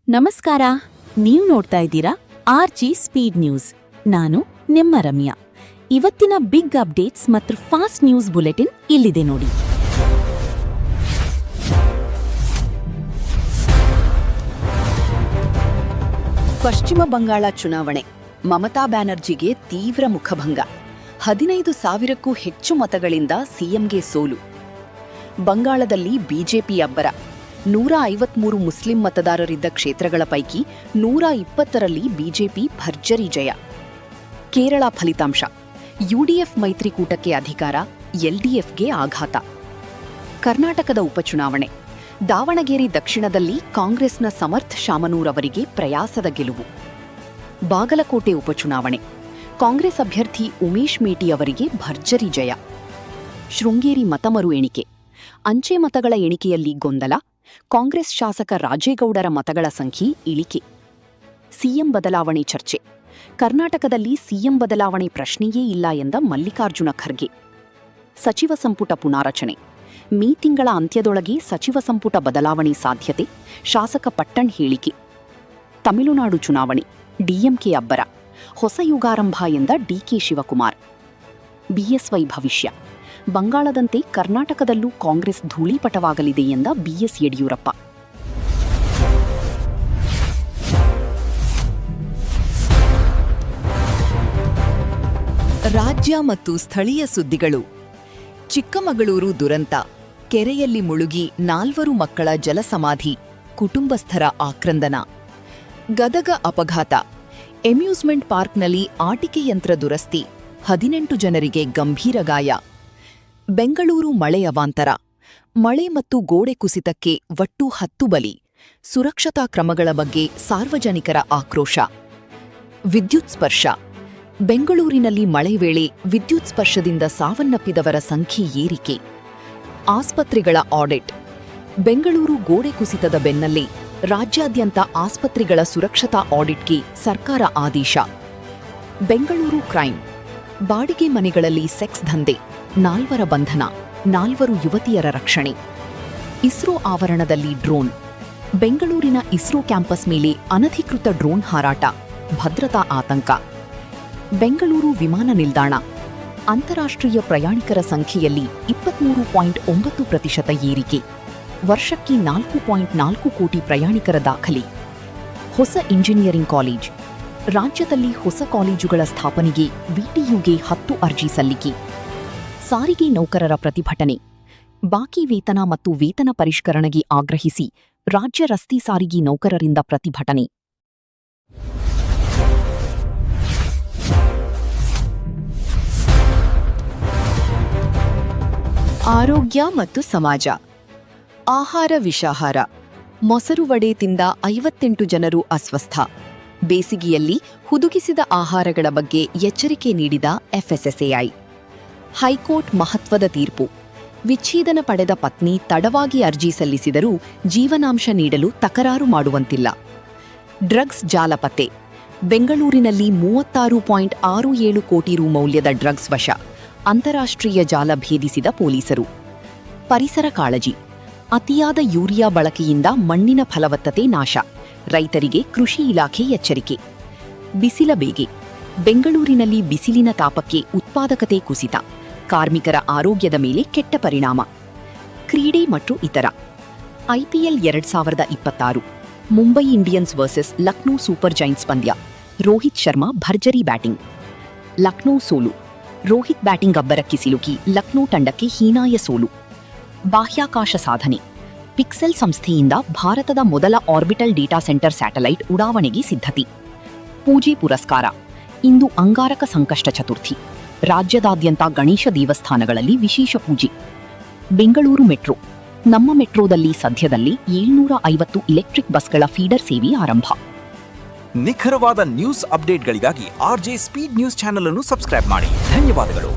ನಮಸ್ಕಾರ. ನೀವು ನೋಡ್ತಾ ಇದ್ದೀರಾ RG ಸ್ಪೀಡ್ ನ್ಯೂಸ್. ನಾನು ನಿಮ್ಮ ರಮ್ಯಾ. ಇವತ್ತಿನ ಬಿಗ್ ಅಪ್ಡೇಟ್ಸ್ ಮತ್ತು ಫಾಸ್ಟ್ ನ್ಯೂಸ್ ಬುಲೆಟಿನ್ ಇಲ್ಲಿದೆ ನೋಡಿ. ಪಶ್ಚಿಮ ಬಂಗಾಳ ಚುನಾವಣೆ. ಮಮತಾ ಬ್ಯಾನರ್ಜಿಗೆ ತೀವ್ರ ಮುಖಭಂಗ. 15,000ಕ್ಕೂ ಹೆಚ್ಚು ಮತಗಳಿಂದ ಸಿಎಂಗೆ ಸೋಲು. ಬಂಗಾಳದಲ್ಲಿ ಬಿಜೆಪಿ ಅಬ್ಬರ. 153 ಮುಸ್ಲಿಂ ಮತದಾರರಿದ್ದ ಕ್ಷೇತ್ರಗಳ ಪೈಕಿ 120ರಲ್ಲಿ ಬಿಜೆಪಿ ಭರ್ಜರಿ ಜಯ. ಕೇರಳ ಫಲಿತಾಂಶ. ಯುಡಿಎಫ್ ಮೈತ್ರಿಕೂಟಕ್ಕೆ ಅಧಿಕಾರ, ಎಲ್ಡಿಎಫ್ಗೆ ಆಘಾತ. ಕರ್ನಾಟಕದ ಉಪಚುನಾವಣೆ. ದಾವಣಗೆರೆ ದಕ್ಷಿಣದಲ್ಲಿ ಕಾಂಗ್ರೆಸ್ನ ಸಮರ್ಥ್ ಶಾಮನೂರ್ ಅವರಿಗೆ ಪ್ರಯಾಸದ ಗೆಲುವು. ಬಾಗಲಕೋಟೆ ಉಪಚುನಾವಣೆ. ಕಾಂಗ್ರೆಸ್ ಅಭ್ಯರ್ಥಿ ಉಮೇಶ್ ಮೇಟಿ ಅವರಿಗೆ ಭರ್ಜರಿ ಜಯ. ಶೃಂಗೇರಿ ಮತಮರು ಎಣಿಕೆ. ಅಂಚೆ ಮತಗಳ ಎಣಿಕೆಯಲ್ಲಿ ಗೊಂದಲ. ಕಾಂಗ್ರೆಸ್ ಶಾಸಕ ರಾಜೇಗೌಡರ ಮತಗಳ ಸಂಖ್ಯೆ ಇಳಿಕೆ. ಸಿಎಂ ಬದಲಾವಣೆ ಚರ್ಚೆ. ಕರ್ನಾಟಕದಲ್ಲಿ ಸಿಎಂ ಬದಲಾವಣೆ ಪ್ರಶ್ನೆಯೇ ಇಲ್ಲ ಎಂದ ಮಲ್ಲಿಕಾರ್ಜುನ ಖರ್ಗೆ. ಸಚಿವ ಸಂಪುಟ ಪುನಾರಚನೆ. ಮೇ ತಿಂಗಳ ಅಂತ್ಯದೊಳಗೆ ಸಚಿವ ಸಂಪುಟ ಬದಲಾವಣೆ ಸಾಧ್ಯತೆ, ಶಾಸಕ ಪಟ್ಟಣ್ ಹೇಳಿಕೆ. ತಮಿಳುನಾಡು ಚುನಾವಣೆ. ಡಿಎಂಕೆ ಅಬ್ಬರ. ಹೊಸ ಯುಗಾರಂಭ ಎಂದ ಡಿಕೆ ಶಿವಕುಮಾರ್. ಬಿಎಸ್ವೈ ಭವಿಷ್ಯ. ಬಂಗಾಳದಂತೆ ಕರ್ನಾಟಕದಲ್ಲೂ ಕಾಂಗ್ರೆಸ್ ಧೂಳೀಪಟವಾಗಲಿದೆ ಎಂದ ಬಿಎಸ್ ಯಡಿಯೂರಪ್ಪ. ರಾಜ್ಯ ಮತ್ತು ಸ್ಥಳೀಯ ಸುದ್ದಿಗಳು. ಚಿಕ್ಕಮಗಳೂರು ದುರಂತ. ಕೆರೆಯಲ್ಲಿ ಮುಳುಗಿ 4 ಮಕ್ಕಳ ಜಲಸಮಾಧಿ, ಕುಟುಂಬಸ್ಥರ ಆಕ್ರಂದನ. ಗದಗ ಅಪಘಾತ. ಅಮ್ಯೂಸ್ಮೆಂಟ್ ಪಾರ್ಕ್ನಲ್ಲಿ ಆಟಿಕೆ ಯಂತ್ರ ದುರಸ್ತಿ, 18 ಜನರಿಗೆ ಗಂಭೀರ ಗಾಯ. ಬೆಂಗಳೂರು ಮಳೆ ಅವಾಂತರ. ಮಳೆ ಮತ್ತು ಗೋಡೆ ಕುಸಿತಕ್ಕೆ ಒಟ್ಟು 10 ಬಲಿ. ಸುರಕ್ಷತಾ ಕ್ರಮಗಳ ಬಗ್ಗೆ ಸಾರ್ವಜನಿಕರ ಆಕ್ರೋಶ. ವಿದ್ಯುತ್ ಸ್ಪರ್ಶ. ಬೆಂಗಳೂರಿನಲ್ಲಿ ಮಳೆ ವೇಳೆ ವಿದ್ಯುತ್ ಸ್ಪರ್ಶದಿಂದ ಸಾವನ್ನಪ್ಪಿದವರ ಸಂಖ್ಯೆ ಏರಿಕೆ. ಆಸ್ಪತ್ರೆಗಳ ಆಡಿಟ್. ಬೆಂಗಳೂರು ಗೋಡೆ ಕುಸಿತದ ಬೆನ್ನಲ್ಲೇ ರಾಜ್ಯಾದ್ಯಂತ ಆಸ್ಪತ್ರೆಗಳ ಸುರಕ್ಷತಾ ಆಡಿಟ್ಗೆ ಸರ್ಕಾರ ಆದೇಶ. ಬೆಂಗಳೂರು ಕ್ರೈಂ. ಬಾಡಿಗೆ ಮನೆಗಳಲ್ಲಿ ಸೆಕ್ಸ್ ದಂಧೆ, 4 ಬಂಧನ, 4 ಯುವತಿಯರ ರಕ್ಷಣೆ. ಇಸ್ರೋ ಆವರಣದಲ್ಲಿ ಡ್ರೋನ್. ಬೆಂಗಳೂರಿನ ಇಸ್ರೋ ಕ್ಯಾಂಪಸ್ ಮೇಲೆ ಅನಧಿಕೃತ ಡ್ರೋನ್ ಹಾರಾಟ, ಭದ್ರತಾ ಆತಂಕ. ಬೆಂಗಳೂರು ವಿಮಾನ ನಿಲ್ದಾಣ. ಅಂತಾರಾಷ್ಟ್ರೀಯ ಪ್ರಯಾಣಿಕರ ಸಂಖ್ಯೆಯಲ್ಲಿ 23.9% ಏರಿಕೆ. ವರ್ಷಕ್ಕೆ 4.4 ಕೋಟಿ ಪ್ರಯಾಣಿಕರ ದಾಖಲೆ. ಹೊಸ ಇಂಜಿನಿಯರಿಂಗ್ ಕಾಲೇಜ್. ರಾಜ್ಯದಲ್ಲಿ ಹೊಸ ಕಾಲೇಜುಗಳ ಸ್ಥಾಪನೆಗೆ ವಿಟಿಯುಗೆ 10 ಅರ್ಜಿ ಸಲ್ಲಿಕೆ. ಸಾರಿಗೆ ನೌಕರರ ಪ್ರತಿಭಟನೆ. ಬಾಕಿ ವೇತನ ಮತ್ತು ವೇತನ ಪರಿಷ್ಕರಣೆಗೆ ಆಗ್ರಹಿಸಿ ರಾಜ್ಯ ರಸ್ತೆ ಸಾರಿಗೆ ನೌಕರರಿಂದ ಪ್ರತಿಭಟನೆ. ಆರೋಗ್ಯ ಮತ್ತು ಸಮಾಜ. ಆಹಾರ ವಿಷಾಹಾರ. ಮೊಸರು ವಡೆ ತಿಂದ 58 ಜನರು ಅಸ್ವಸ್ಥ. ಬೇಸಿಗೆಯಲ್ಲಿ ಹುದುಗಿಸಿದ ಆಹಾರಗಳ ಬಗ್ಗೆ ಎಚ್ಚರಿಕೆ ನೀಡಿದ FSSAI. ಹೈಕೋರ್ಟ್ ಮಹತ್ವದ ತೀರ್ಪು. ವಿಚ್ಛೇದನ ಪಡೆದ ಪತ್ನಿ ತಡವಾಗಿ ಅರ್ಜಿ ಸಲ್ಲಿಸಿದರೂ ಜೀವನಾಂಶ ನೀಡಲು ತಕರಾರು ಮಾಡುವಂತಿಲ್ಲ. ಡ್ರಗ್ಸ್ ಜಾಲ ಪತ್ತೆ. ಬೆಂಗಳೂರಿನಲ್ಲಿ 36.67 ಕೋಟಿ ರು ಮೌಲ್ಯದ ಡ್ರಗ್ಸ್ ವಶ. ಅಂತಾರಾಷ್ಟ್ರೀಯ ಜಾಲ ಭೇದಿಸಿದ ಪೊಲೀಸರು. ಪರಿಸರ ಕಾಳಜಿ. ಅತಿಯಾದ ಯೂರಿಯಾ ಬಳಕೆಯಿಂದ ಮಣ್ಣಿನ ಫಲವತ್ತತೆ ನಾಶ. ರೈತರಿಗೆ ಕೃಷಿ ಇಲಾಖೆ ಎಚ್ಚರಿಕೆ. ಬಿಸಿಲ ಬೇಗೆ. ಬೆಂಗಳೂರಿನಲ್ಲಿ ಬಿಸಿಲಿನ ತಾಪಕ್ಕೆ ಉತ್ಪಾದಕತೆ ಕುಸಿತ. ಕಾರ್ಮಿಕರ ಆರೋಗ್ಯದ ಮೇಲೆ ಕೆಟ್ಟ ಪರಿಣಾಮ. ಕ್ರೀಡೆ ಮತ್ತು ಇತರ. IPL 2026. Mumbai Indians versus Lucknow super Giants ಪಂದ್ಯ. ರೋಹಿತ್ ಶರ್ಮಾ ಭರ್ಜರಿ ಬ್ಯಾಟಿಂಗ್. ಲಕ್ನೋ ಸೋಲು. ರೋಹಿತ್ ಬ್ಯಾಟಿಂಗ್ ಅಬ್ಬರಕ್ಕೆ ಸಿಲುಕಿ ಲಕ್ನೋ ತಂಡಕ್ಕೆ ಹೀನಾಯ ಸೋಲು. ಬಾಹ್ಯಾಕಾಶ ಸಾಧನೆ. ಪಿಕ್ಸೆಲ್ ಸಂಸ್ಥೆಯಿಂದ ಭಾರತದ ಮೊದಲ ಆರ್ಬಿಟಲ್ ಡೇಟಾ ಸೆಂಟರ್ ಸ್ಯಾಟಲೈಟ್ ಉಡಾವಣೆಗೆ ಸಿದ್ಧತೆ. ಪೂಜೆ ಪುರಸ್ಕಾರ. ಇಂದು ಅಂಗಾರಕ ಸಂಕಷ್ಟ ಚತುರ್ಥಿ. ರಾಜ್ಯದಾದ್ಯಂತ ಗಣೇಶ ದೇವಸ್ಥಾನಗಳಲ್ಲಿ ವಿಶೇಷ ಪೂಜೆ. ಬೆಂಗಳೂರು ಮೆಟ್ರೋ. ನಮ್ಮ ಮೆಟ್ರೋದಲ್ಲಿ ಸದ್ಯದಲ್ಲಿ 750 ಇಲೆಕ್ಟ್ರಿಕ್ ಬಸ್ಗಳ ಫೀಡರ್ ಸೇವೆ ಆರಂಭ. ನಿಖರವಾದ ನ್ಯೂಸ್ ಅಪ್ಡೇಟ್ಗಳಿಗಾಗಿ RJ ಸ್ಪೀಡ್ ನ್ಯೂಸ್ ಚಾನೆಲ್ ಅನ್ನು ಸಬ್ಸ್ಕ್ರೈಬ್ ಮಾಡಿ. ಧನ್ಯವಾದಗಳು.